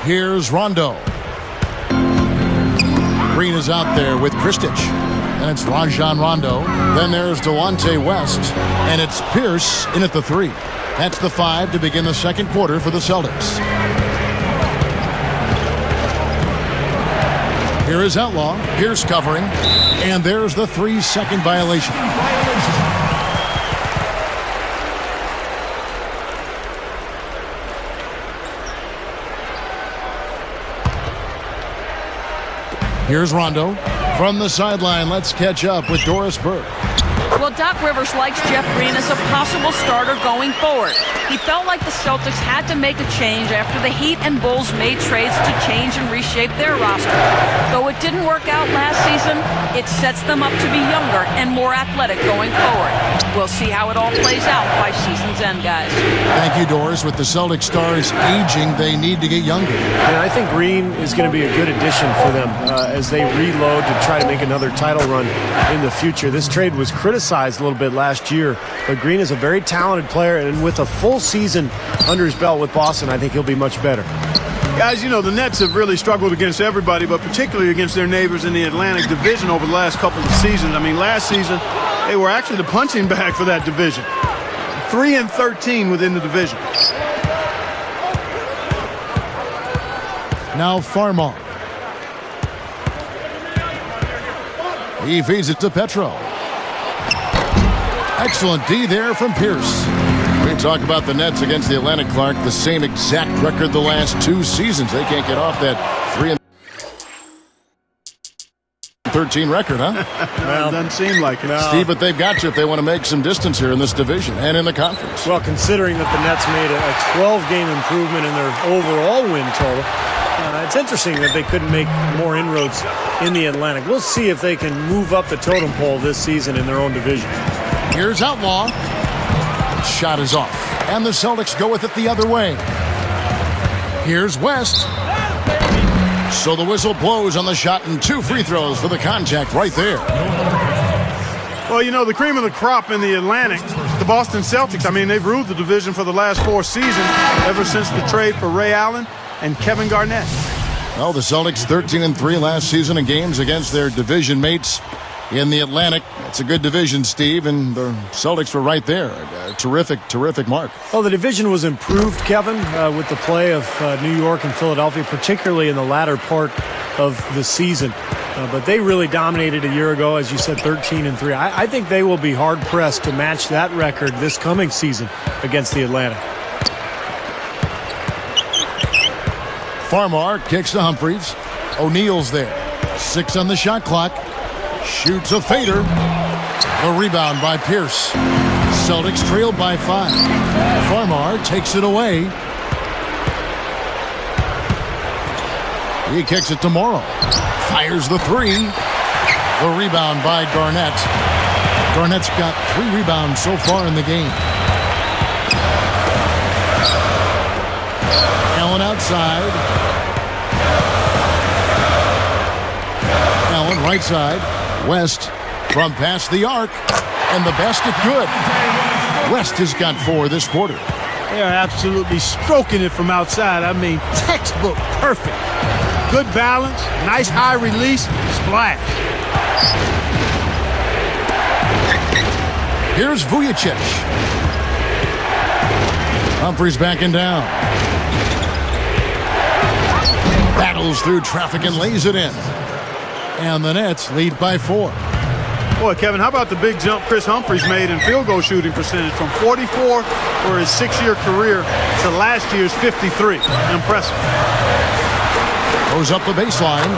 Here's Rondo. Green is out there with Kristich. And it's Rajon Rondo. Then there's Delonte West. And it's Pierce in at the 3. That's the 5 to begin the second quarter for the Celtics. Here is Outlaw. Pierce covering. And there's the 3-second violation. Here's Rondo. From the sideline, let's catch up with Doris Burke. Well, Doc Rivers likes Jeff Green as a possible starter going forward. He felt like the Celtics had to make a change after the Heat and Bulls made trades to change and reshape their roster. Though it didn't work out last season, it sets them up to be younger and more athletic going forward. We'll see how it all plays out by season's end, guys. Thank you, Doris. With the Celtics stars aging, they need to get younger. And I think Green is going to be a good addition for them as they reload to try to make another title run in the future. This trade was criticized a little bit last year, but Green is a very talented player, and with a full season under his belt with Boston, I think he'll be much better. Guys, you know, the Nets have really struggled against everybody, but particularly against their neighbors in the Atlantic Division over the last couple of seasons. I mean, last season, they were actually the punching bag for that division. 3-13 within the division. Now Farmar. He feeds it to Petro. Excellent D there from Pierce. We talk about the Nets against the Atlantic, Clark. The same exact record the last 2 seasons. They can't get off that 3-13 record, huh? Well, it doesn't seem like it. No. Steve, but they've got you if they want to make some distance here in this division and in the conference. Well, considering that the Nets made a 12-game improvement in their overall win total, it's interesting that they couldn't make more inroads in the Atlantic. We'll see if they can move up the totem pole this season in their own division. Here's Outlaw. Shot is off. And the Celtics go with it the other way. Here's West. So the whistle blows on the shot and 2 free throws for the contact right there. Well, you know, the cream of the crop in the Atlantic, the Boston Celtics, I mean, they've ruled the division for the last 4 seasons ever since the trade for Ray Allen and Kevin Garnett. Well, the Celtics 13-3 last season in games against their division mates in the Atlantic. It's a good division, Steve, and the Celtics were right there. A terrific mark. Well, the division was improved, Kevin, with the play of New York and Philadelphia, particularly in the latter part of the season. But they really dominated a year ago, as you said, 13-3. I think they will be hard-pressed to match that record this coming season against the Atlantic. Farmar kicks to Humphries. O'Neal's there. 6 on the shot clock. Shoots a fader. A rebound by Pierce. Celtics trailed by 5. Farmar takes it away. He kicks it to Morrow. Fires the 3. The rebound by Garnett. Garnett's got 3 rebounds so far in the game. Allen outside. Allen right side. West from past the arc. And the basket good. West has got 4 this quarter. They are absolutely stroking it from outside. I mean, textbook perfect. Good balance, nice high release, splash. Here's Vujacic. Humphries backing down. Battles through traffic and lays it in. And the Nets lead by 4. Boy, Kevin, how about the big jump Chris Humphries made in field goal shooting percentage from 44 for his 6-year career to last year's 53. Impressive. Goes up the baseline.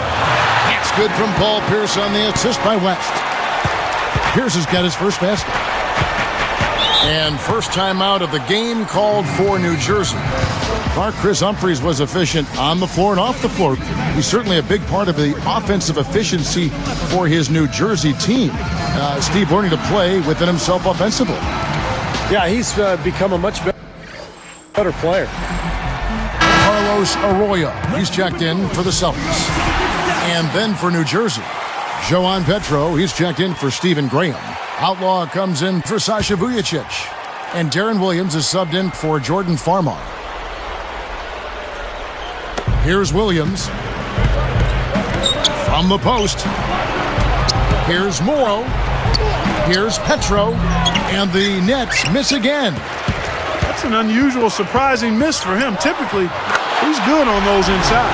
That's good from Paul Pierce on the assist by West. Pierce has got his first basket. And first time out of the game called for New Jersey. Chris Humphries was efficient on the floor and off the floor. He's certainly a big part of the offensive efficiency for his New Jersey team. Steve learning to play within himself offensively. Yeah, he's become a much better player. Carlos Arroyo, he's checked in for the Celtics. And then for New Jersey, Joan Petro, he's checked in for Stephen Graham. Outlaw comes in for Sasha Vujacic. And Darren Williams is subbed in for Jordan Farmar. Here's Williams. From the post. Here's Morrow. Here's Petro. And the Nets miss again. That's an unusual, surprising miss for him. Typically, he's good on those inside.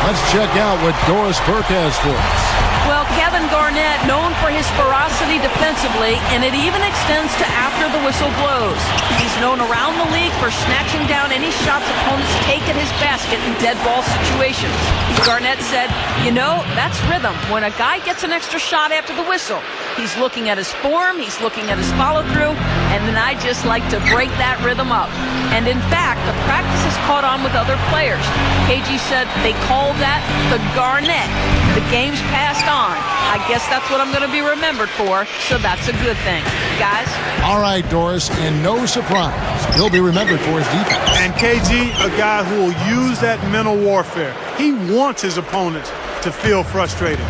Let's check out what Doris Burke has for us. Well, Kevin Garnett, known for his ferocity defensively, and it even extends to after the whistle blows. He's known around the league for snatching down any shots opponents take at his basket in dead ball situations. Garnett said, you know, that's rhythm. When a guy gets an extra shot after the whistle, he's looking at his form, he's looking at his follow-through, and then I just like to break that rhythm up. And in fact, the practice has caught on with other players. KG said they called that the Garnett. The game's passed on. I guess that's what I'm going to be remembered for, so that's a good thing. Guys? All right, Doris, and no surprise, he'll be remembered for his defense. And KG, a guy who will use that mental warfare. He wants his opponents to feel frustrated.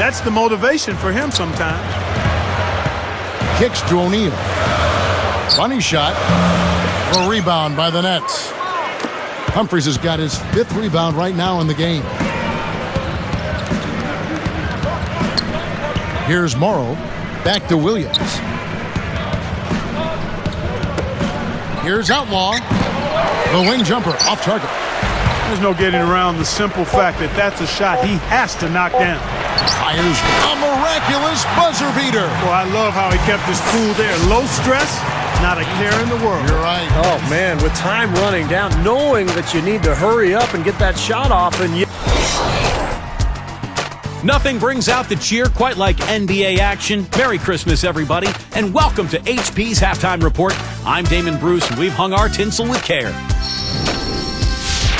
That's the motivation for him sometimes. Kicks to O'Neal. Funny shot. A rebound by the Nets. Humphries has got his 5th rebound right now in the game. Here's Morrow. Back to Williams. Here's Outlaw. The wing jumper off target. There's no getting around the simple fact that that's a shot he has to knock down. Fires a miraculous buzzer beater. Well, I love how he kept his cool there. Low stress, not a care in the world. You're right. Oh, man, with time running down, knowing that you need to hurry up and get that shot off, and you... Nothing brings out the cheer quite like NBA action. Merry Christmas, everybody, and welcome to HP's Halftime Report. I'm Damon Bruce, and we've hung our tinsel with care.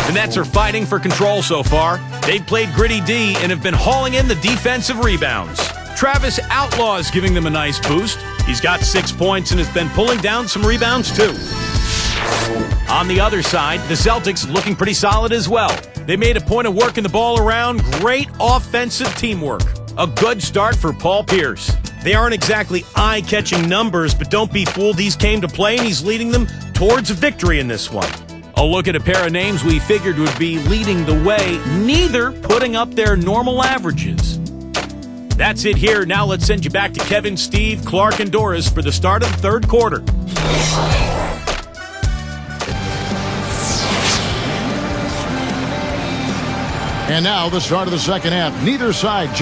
The Nets are fighting for control so far. They've played gritty D and have been hauling in the defensive rebounds. Travis Outlaw is giving them a nice boost. He's got 6 points and has been pulling down some rebounds, too. On the other side, the Celtics looking pretty solid as well. They made a point of working the ball around. Great offensive teamwork. A good start for Paul Pierce. They aren't exactly eye-catching numbers, but don't be fooled. He's came to play, and he's leading them towards a victory in this one. A look at a pair of names we figured would be leading the way, neither putting up their normal averages. That's it here. Now let's send you back to Kevin, Steve, Clark, and Doris for the start of the third quarter. And now the start of the second half. Neither side